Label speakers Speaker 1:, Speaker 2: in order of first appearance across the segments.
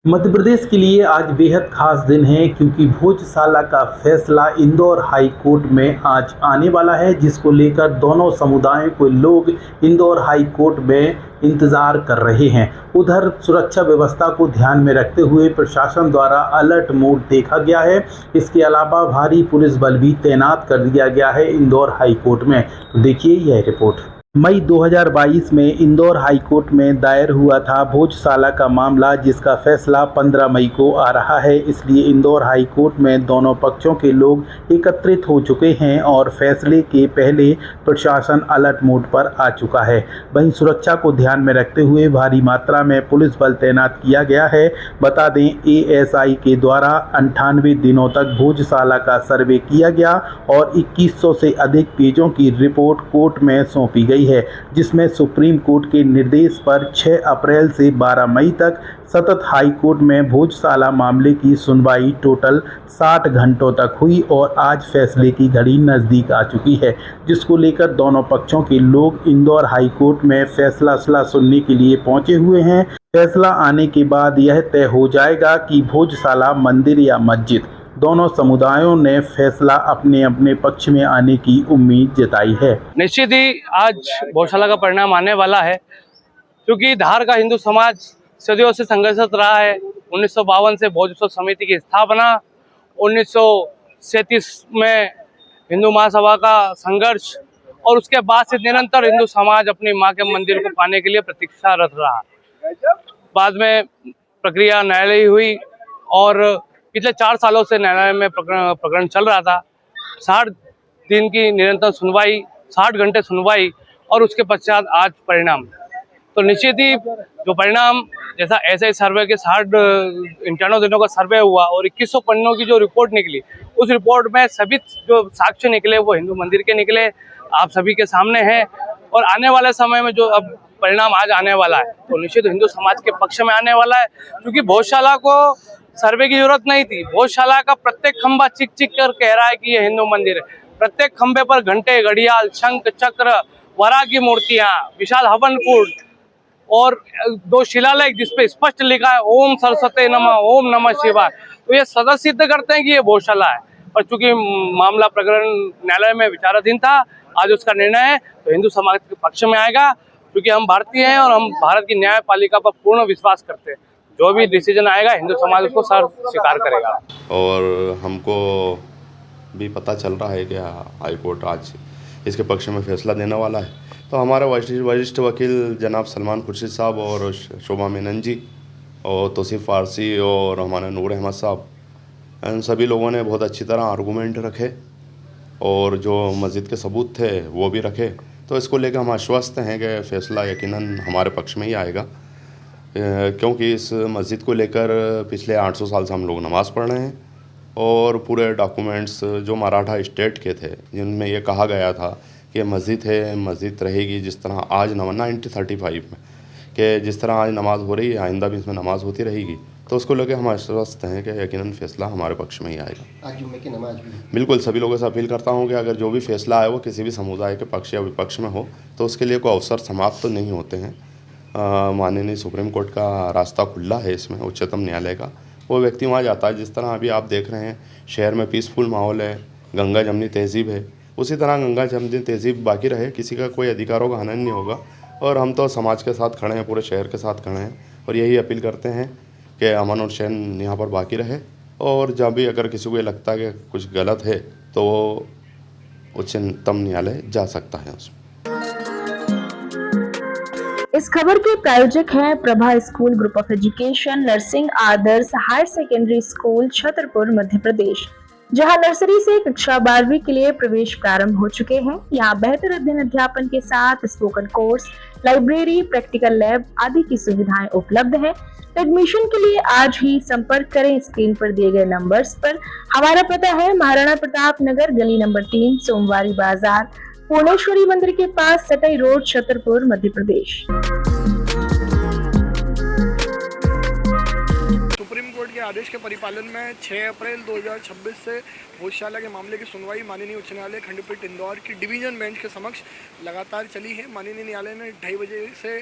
Speaker 1: मध्य प्रदेश के लिए आज बेहद खास दिन है क्योंकि भोजशाला का फैसला इंदौर हाई कोर्ट में आज आने वाला है, जिसको लेकर दोनों समुदायों के लोग इंदौर हाई कोर्ट में इंतजार कर रहे हैं। उधर सुरक्षा व्यवस्था को ध्यान में रखते हुए प्रशासन द्वारा अलर्ट मोड देखा गया है। इसके अलावा भारी पुलिस बल भी तैनात कर दिया गया है इंदौर हाई कोर्ट में। तो देखिए यह रिपोर्ट। मई 2022 में इंदौर हाई कोर्ट में दायर हुआ था भोजशाला का मामला, जिसका फैसला 15 मई को आ रहा है। इसलिए इंदौर हाई कोर्ट में दोनों पक्षों के लोग एकत्रित हो चुके हैं और फैसले के पहले प्रशासन अलर्ट मोड पर आ चुका है। वहीं सुरक्षा को ध्यान में रखते हुए भारी मात्रा में पुलिस बल तैनात किया गया है। बता दें, एएसआई के द्वारा 98 दिनों तक भोजशाला का सर्वे किया गया और 2100 से अधिक पेजों की रिपोर्ट कोर्ट में सौंपी गई है, जिसमें सुप्रीम कोर्ट के निर्देश पर 6 अप्रैल से 12 मई तक सतत हाई कोर्ट में भोजशाला मामले की सुनवाई टोटल 60 घंटों तक हुई और आज फैसले की घड़ी नज़दीक आ चुकी है, जिसको लेकर दोनों पक्षों के लोग इंदौर हाई कोर्ट में फैसला सुनने के लिए पहुंचे हुए हैं। फैसला आने के बाद यह तय हो जाएगा कि भोजशाला मंदिर या मस्जिद। दोनों समुदायों ने फैसला अपने अपने पक्ष में आने की उम्मीद जताई है।
Speaker 2: निश्चित ही आज भोजशाला का परिणाम आने वाला है, क्योंकि धार का हिंदू समाज सदियों से संघर्षरत रहा है। 1952 से भोज उत्सव समिति की स्थापना, 1937 में हिंदू महासभा का संघर्ष और उसके बाद से निरंतर हिंदू समाज अपनी मां के मंदिर को पाने के लिए प्रतीक्षारत रहा। बाद में प्रक्रिया न्यायालय हुई और पिछले 4 सालों से न्यायालय में प्रकरण चल रहा था। 60 दिन की निरंतर सुनवाई, 60 घंटे सुनवाई और उसके पश्चात आज परिणाम। तो निश्चित ही जो परिणाम, जैसा ऐसे सर्वे के 51 दिनों का सर्वे हुआ और 2100 पन्नों की जो रिपोर्ट निकली, उस रिपोर्ट में सभी जो साक्ष्य निकले वो हिंदू मंदिर के निकले, आप सभी के सामने हैं। और आने वाले समय में जो अब परिणाम आज आने वाला है, तो निश्चित हिंदू समाज के पक्ष में आने वाला है, क्योंकि भोजशाला को सर्वे की जरूरत नहीं थी। भोजशाला का प्रत्येक खंभा चिक चिक कर कह रहा है कि ये हिंदू मंदिर है। प्रत्येक खंभे पर घंटे, घड़ियाल, शंख, चक्र, वराह की मूर्तियां, विशाल हवन कुंड और 2 शिलालेख जिसपे स्पष्ट लिखा है ओम सरस्वती नमः, ओम नमः शिवाय। तो ये सदा सिद्ध करते हैं कि ये भोजशाला है। और चूंकि मामला प्रकरण न्यायालय में विचाराधीन था, आज उसका निर्णय है तो हिंदू समाज के पक्ष में आएगा, क्योंकि हम भारतीय हैं और हम भारत की न्यायपालिका पर पूर्ण विश्वास करते हैं। जो भी डिसीजन आएगा हिंदू समाज उसको सर स्वीकार करेगा।
Speaker 3: और हमको भी पता चल रहा है कि हाई कोर्ट आज इसके पक्ष में फैसला देने वाला है। तो हमारे वरिष्ठ वकील जनाब सलमान खुर्शीद साहब और शोभा मेनन जी और तौसीफ फारसी और हमारे नूर अहमद साहब, इन सभी लोगों ने बहुत अच्छी तरह आर्गूमेंट रखे और जो मस्जिद के सबूत थे वो भी रखे। तो इसको लेकर हम आश्वस्त हैं कि फ़ैसला यकीनन हमारे पक्ष में ही आएगा, क्योंकि इस मस्जिद को लेकर पिछले 800 साल से हम लोग नमाज़ पढ़ रहे हैं और पूरे डॉक्यूमेंट्स जो मराठा स्टेट के थे, जिनमें ये कहा गया था कि मस्जिद है, मस्जिद रहेगी। जिस तरह आज 1935 में कि जिस तरह आज नमाज़ हो रही है, आइंदा भी इसमें नमाज़ होती रहेगी। तो उसको लेकर हम आश्वस्त हैं कि यकीनन फ़ैसला हमारे पक्ष में ही आएगा।
Speaker 4: आज जुम्मे की नमाज भी
Speaker 3: बिल्कुल सभी लोगों से अपील करता हूँ कि अगर जो भी फैसला आए वो किसी भी समुदाय के पक्ष या विपक्ष में हो, तो उसके लिए कोई अवसर समाप्त तो नहीं होते हैं। माननीय सुप्रीम कोर्ट का रास्ता खुला है इसमें, उच्चतम न्यायालय का। वो व्यक्ति वहाँ जाता है। जिस तरह अभी आप देख रहे हैं शहर में पीसफुल माहौल है, गंगा जमनी तहज़ीब है, उसी तरह गंगा जमनी तहज़ीब बाकी रहे, किसी का कोई अधिकारों का हनन नहीं होगा। और हम तो समाज के साथ खड़े हैं, पूरे शहर के साथ खड़े हैं और यही अपील करते हैं कि अमन और चैन यहाँ पर बाकी रहे। और जब भी अगर किसी को ये लगता है कि कुछ गलत है तो वो उच्चतम न्यायालय जा सकता है उसमें।
Speaker 5: इस खबर के प्रायोजक हैं Prabha school group of education, Narsingh Adarsh higher secondary school, Chhatarpur, Madhya Pradesh, जहां नर्सरी से कक्षा 12वीं के लिए प्रवेश प्रारंभ हो चुके हैं। यहां बेहतर अध्ययन अध्यापन के साथ spoken course, library, practical lab आदि की सुविधाएं उपलब्ध हैं। एडमिशन के लिए आज ही संपर्क करें स्क्रीन पर दिए गए नंबर्स पर। हमारा पता है महाराणा प्रताप नगर, गली नंबर 3, सोमवारी बाजार, पूर्णेश्वरी मंदिर के पास, सटाई रोड, छतरपुर, मध्य प्रदेश।
Speaker 6: सुप्रीम कोर्ट के आदेश के परिपालन में 6 अप्रैल 2026 से भोजशाला के मामले की सुनवाई माननीय उच्च न्यायालय खंडपीठ इंदौर की डिवीजन बेंच के समक्ष लगातार चली है। माननीय न्यायालय ने 2:30 बजे से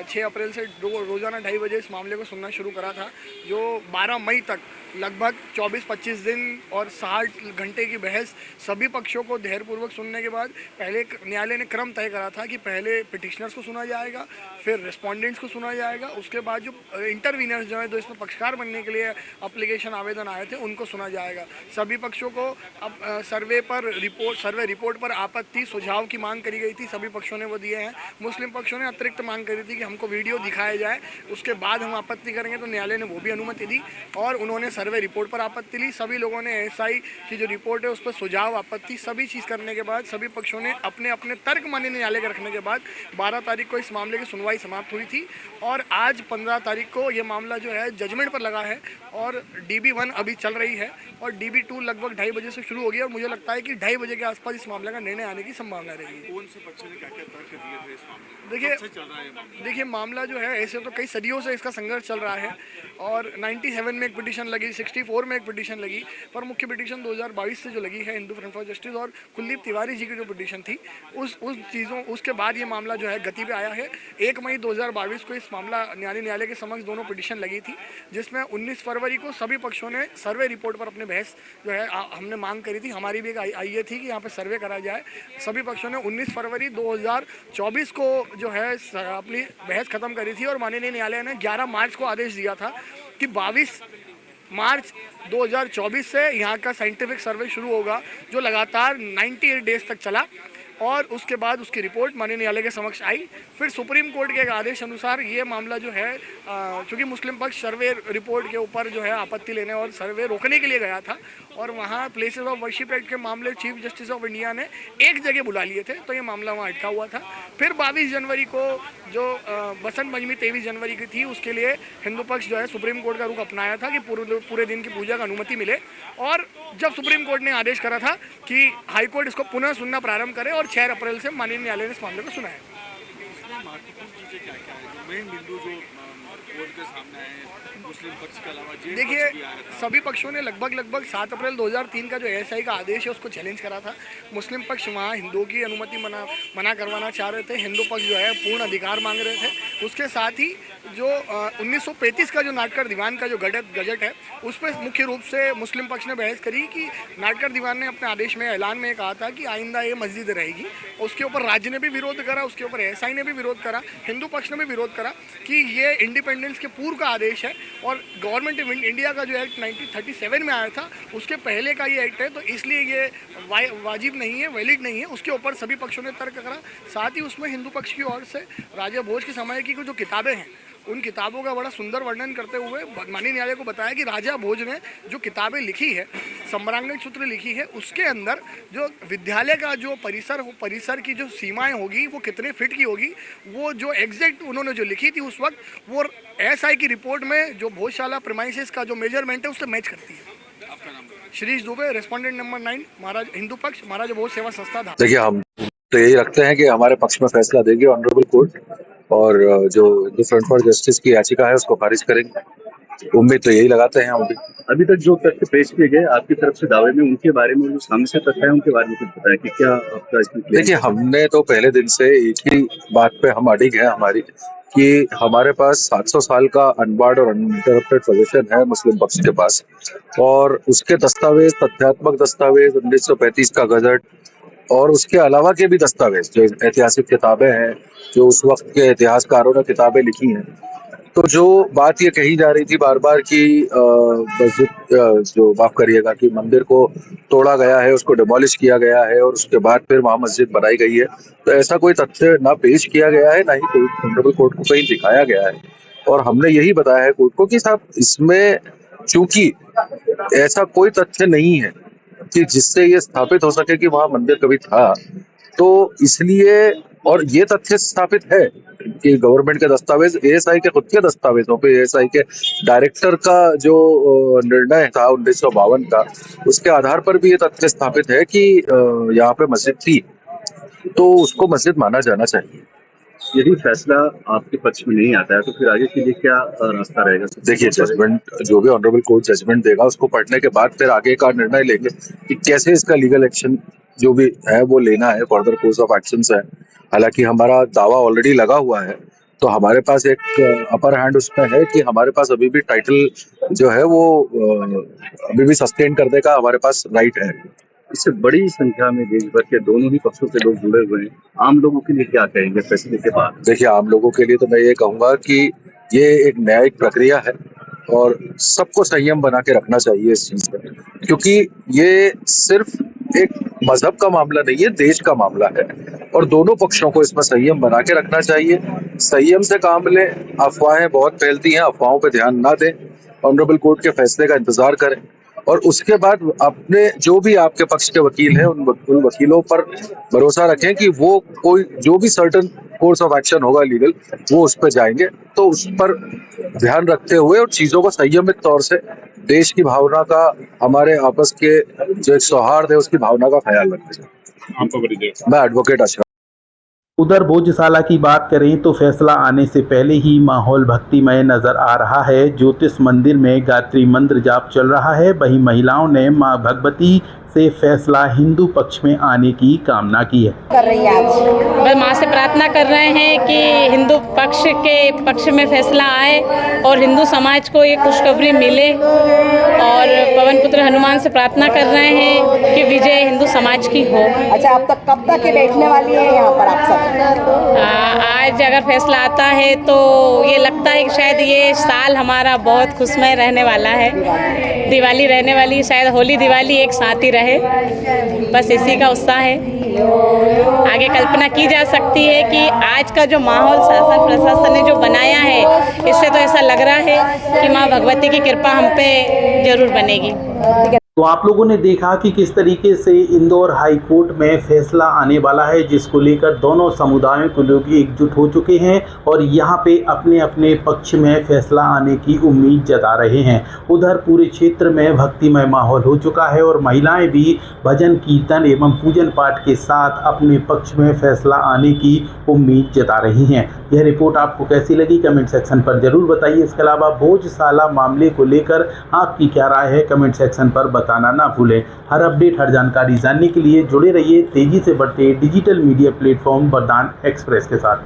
Speaker 6: 6 अप्रैल से रोज़ाना 2:30 बजे इस मामले को सुनना शुरू करा था, जो 12 मई तक लगभग 24-25 दिन और 60 घंटे की बहस सभी पक्षों को धैर्यपूर्वक सुनने के बाद पहले न्यायालय ने क्रम तय करा था कि पहले पिटिशनर्स को सुना जाएगा, फिर रिस्पोंडेंट्स को सुना जाएगा, उसके बाद जो इंटरवीनर्स जो है, जो इसमें पक्षकार बनने के लिए एप्लीकेशन आवेदन आए थे, उनको सुना जाएगा। सभी पक्षों को अब सर्वे रिपोर्ट पर आपत्ति सुझाव की मांग करी गई थी, सभी पक्षों ने वो दिए हैं। मुस्लिम पक्षों ने अतिरिक्त मांग करी थी कि हमको वीडियो दिखाया जाए, उसके बाद हम आपत्ति करेंगे, तो न्यायालय ने वो भी अनुमति दी और उन्होंने सर्वे रिपोर्ट पर आपत्ति ली। सभी लोगों ने एसआई की जो रिपोर्ट है उस पर सुझाव, आपत्ति सभी चीज़ करने के बाद सभी पक्षों ने अपने अपने तर्क माननीय न्यायालय के रखने के बाद 12 तारीख को इस मामले की सुनवाई समाप्त हुई थी और आज 15 तारीख को ये मामला जो है जजमेंट पर लगा है और DB1 अभी चल रही है और DB2 लगभग 2:30 बजे से शुरू होगी और मुझे लगता है कि 2:30 बजे के आसपास इस मामले का निर्णय आने की संभावना रहेगी।
Speaker 4: कौन से पक्ष ने क्या-क्या तर्क दिए थे इस मामले में?
Speaker 6: देखिए मामला जो है ऐसे तो कई सदियों से इसका संघर्ष चल रहा है और 97 में एक पिटीशन लगी, 64 में एक पिटीशन लगी, पर मुख्य पिटीशन 2022 से जो लगी है हिंदू फ्रंट फॉर जस्टिस और कुलदीप तिवारी जी की जो पिटीशन थी उसके बाद ये मामला जो है गति पे आया है। 1 मई 2022 को इस मामला न्यायालय के समक्ष दोनों पिटीशन लगी थी, जिसमें 19 फरवरी को सभी पक्षों ने सर्वे रिपोर्ट पर अपने बहस जो है हमने मांग करी थी, हमारी भी एक आई थी कि यहाँ पे सर्वे करा जाए। सभी पक्षों ने 19 फरवरी 2024 को जो है अपनी बहस खत्म करी थी और माननीय न्यायालय ने 11 मार्च को आदेश दिया था कि 22 मार्च 2024 से यहाँ का साइंटिफिक सर्वे शुरू होगा, जो लगातार 98 डेज तक चला और उसके बाद उसकी रिपोर्ट माननीय न्यायालय के समक्ष आई। फिर सुप्रीम कोर्ट के एक आदेश अनुसार ये मामला जो है चूँकि मुस्लिम पक्ष सर्वे रिपोर्ट के ऊपर जो है आपत्ति लेने और सर्वे रोकने के लिए गया था और वहाँ प्लेसेस ऑफ वर्शिप एक्ट के मामले चीफ जस्टिस ऑफ इंडिया ने एक जगह बुला लिए थे, तो ये मामला वहाँ अटका हुआ था। फिर 22 जनवरी को जो बसंत पंचमी 23 जनवरी की थी, उसके लिए हिंदू पक्ष जो है सुप्रीम कोर्ट का रुख अपनाया था कि पूरे दिन की पूजा का अनुमति मिले और जब सुप्रीम कोर्ट ने आदेश करा था कि हाई कोर्ट इसको पुनः सुनना प्रारंभ करे और 6 अप्रैल से माननीय न्यायालय ने इस मामले को सुनाया।
Speaker 4: इसमें महत्वपूर्ण चीज़ें क्या-क्या है जो मेन बिंदु जो कोर्ट के सामने आए मुस्लिम पक्ष के अलावा?
Speaker 6: देखिए सभी पक्षों ने लगभग 7 अप्रैल 2003 का जो एएसआई का आदेश है उसको चैलेंज करा था। मुस्लिम पक्ष वहाँ हिंदुओं की अनुमति मना करवाना चाह रहे थे, हिंदू पक्ष जो है पूर्ण अधिकार मांग रहे थे। उसके साथ ही जो 1935 का जो नाटकर दीवान का जो गजट है उस पर मुख्य रूप से मुस्लिम पक्ष ने बहस करी कि नाटकर दीवान ने अपने आदेश में ऐलान में कहा था कि आइंदा ये मस्जिद रहेगी। उसके ऊपर राज्य ने भी विरोध करा, उसके ऊपर एएसआई ने भी विरोध करा, हिंदू पक्ष ने भी विरोध करा कि ये इंडिपेंडेंस के पूर्व का आदेश है और गवर्नमेंट ऑफ इंडिया का जो एक्ट 1937 में आया था उसके पहले का ये एक्ट है, तो इसलिए ये वाजिब नहीं है, वैलिड नहीं है। उसके ऊपर सभी पक्षों ने तर्क करा। साथ ही उसमें हिंदू पक्ष की ओर से राजा भोज के समय की जो किताबें हैं उन किताबों का बड़ा सुंदर वर्णन करते हुए माननीय न्यायालय को बताया कि राजा भोज ने जो किताबें लिखी है, सम्रांगण सूत्र लिखी है, उसके अंदर जो विद्यालय का जो परिसर की जो सीमाएं होगी वो कितने फिट की होगी, वो जो एग्जैक्ट उन्होंने जो लिखी थी उस वक्त वो एएसआई की रिपोर्ट में जो भोजशाला प्रीमाइसेस का जो मेजरमेंट है उससे मैच करती है।
Speaker 4: आपका नाम?
Speaker 6: श्रीश दुबे, रेस्पोंडेंट नंबर 9, महाराज हिंदू पक्ष, महाराजा भोज सेवा संस्था था।
Speaker 7: देखिए हम तो यही रखते हैं कि हमारे पक्ष में फैसला देंगे ऑनरेबल कोर्ट और जो हिंदू फ्रंट फॉर जस्टिस की याचिका है उसको खारिज करेंगे। उम्मीद तो यही लगाते हैं हम भी।
Speaker 8: अभी तक जो तथ्य पेश किए गए आपकी तरफ से दावे में, उनके बारे में जो सामने से तथ्य है उनके बारे में कुछ बताया कि क्या आपका इसमें?
Speaker 7: देखिए हमने तो पहले दिन से एक ही बात पे हम अडिग है हमारी कि हमारे पास 700 साल का अनबार्ड और अनइंटरप्टेड पोजीशन है मुस्लिम पक्ष के पास और उसके दस्तावेज, तथ्यात्मक दस्तावेज, 1935 का गजट और उसके अलावा के भी दस्तावेज जो ऐतिहासिक किताबें हैं, जो उस वक्त के इतिहासकारों ने किताबें लिखी हैं। तो जो बात ये कही जा रही थी बार बार कि मस्जिद जो माफ करिएगा कि मंदिर को तोड़ा गया है, उसको डिमोलिश किया गया है और उसके बाद फिर वहां मस्जिद बनाई गई है, तो ऐसा कोई तथ्य ना पेश किया गया है, ना ही कोई ऑनरेबल कोर्ट को कहीं दिखाया गया है। और हमने यही बताया है कोर्ट को कि साहब इसमें चूंकि ऐसा कोई तथ्य नहीं है कि जिससे ये स्थापित हो सके कि वहां मंदिर कभी था, तो इसलिए और ये तथ्य स्थापित है कि गवर्नमेंट के दस्तावेज, एएसआई के खुद के दस्तावेजों पे एएसआई के डायरेक्टर का जो निर्णय था 1952 का, उसके आधार पर भी ये तथ्य स्थापित है कि यहाँ पे मस्जिद थी, तो उसको मस्जिद माना जाना चाहिए।
Speaker 8: यदि फैसला आपके पक्ष में नहीं आता है तो फिर आगे के लिए क्या रास्ता रहेगा?
Speaker 7: देखिए जजमेंट जो भी ऑनरेबल कोर्ट जजमेंट देगा उसको पढ़ने के बाद फिर आगे का निर्णय लेंगे कि कैसे इसका लीगल एक्शन जो भी है वो लेना है, फर्दर कोर्स ऑफ एक्शंस है। हालांकि हमारा दावा ऑलरेडी लगा हुआ है तो हमारे पास एक अपर हैंड उसमें है कि हमारे पास अभी भी टाइटल जो है वो अभी भी सस्टेन करने का हमारे पास राइट है।
Speaker 8: इससे बड़ी संख्या में देश भर के दोनों ही पक्षों के लोग जुड़े हुए हैं, आम लोगों के लिए क्या कहेंगे फैसले के बाद?
Speaker 7: देखिए, आम लोगों के लिए तो मैं ये कहूँगा कि ये एक न्यायिक प्रक्रिया है और सबको संयम बना के रखना चाहिए इस चीज़ पर, क्योंकि ये सिर्फ एक मजहब का मामला नहीं है, देश का मामला है और दोनों पक्षों को इसमें संयम बना के रखना चाहिए। संयम से काम लें, अफवाहें बहुत फैलती हैं, अफवाहों पे ध्यान ना दें, ऑनरेबल कोर्ट के फैसले का इंतजार करें और उसके बाद अपने जो भी आपके पक्ष के वकील हैं उन वकीलों पर भरोसा रखें कि वो कोई जो भी सर्टन कोर्स ऑफ एक्शन होगा लीगल, वो उस पर जाएंगे। तो उस पर ध्यान रखते हुए और चीज़ों को संयमित तौर से देश की भावना का, हमारे आपस के जो एक सौहार्द है उसकी भावना का ख्याल रखें। मैं एडवोकेट अशरफ।
Speaker 1: उधर भोजशाला की बात करें तो फैसला आने से पहले ही माहौल भक्तिमय नजर आ रहा है। ज्योतिष मंदिर में गायत्री मंत्र जाप चल रहा है। वहीं महिलाओं ने मां भगवती से फैसला हिंदू पक्ष में आने की कामना की है।
Speaker 9: बस माँ से प्रार्थना कर रहे हैं कि हिंदू पक्ष के पक्ष में फैसला आए और हिंदू समाज को ये खुशखबरी मिले और पवन पुत्र हनुमान से प्रार्थना कर रहे हैं कि विजय हिंदू समाज की हो।
Speaker 10: अच्छा, अब तक कब तक के बैठने वाली है यहाँ पर आप सब?
Speaker 9: आज अगर फैसला आता है तो ये लगता है कि शायद ये साल हमारा बहुत खुशमय रहने वाला है, दिवाली रहने वाली, शायद होली दिवाली एक साथ ही रहे, बस इसी का उत्साह है। आगे कल्पना की जा सकती है कि आज का जो माहौल शासन प्रशासन ने जो बनाया है, इससे तो ऐसा लग रहा है कि माँ भगवती की कृपा हम पे जरूर बनेगी।
Speaker 1: तो आप लोगों ने देखा कि किस तरीके से इंदौर हाई कोर्ट में फैसला आने वाला है, जिसको लेकर दोनों समुदायों के लोग एकजुट हो चुके हैं और यहाँ पे अपने अपने पक्ष में फैसला आने की उम्मीद जता रहे हैं। उधर पूरे क्षेत्र में भक्तिमय माहौल हो चुका है और महिलाएं भी भजन कीर्तन एवं पूजन पाठ के साथ अपने पक्ष में फैसला आने की उम्मीद जता रही हैं। यह रिपोर्ट आपको कैसी लगी कमेंट सेक्शन पर जरूर बताइए। इसके अलावा भोजशाला मामले को लेकर आपकी क्या राय है कमेंट सेक्शन पर बताना ना भूलें। हर अपडेट, हर जानकारी जानने के लिए जुड़े रहिए तेजी से बढ़ते डिजिटल मीडिया प्लेटफॉर्म वरदान एक्सप्रेस के साथ।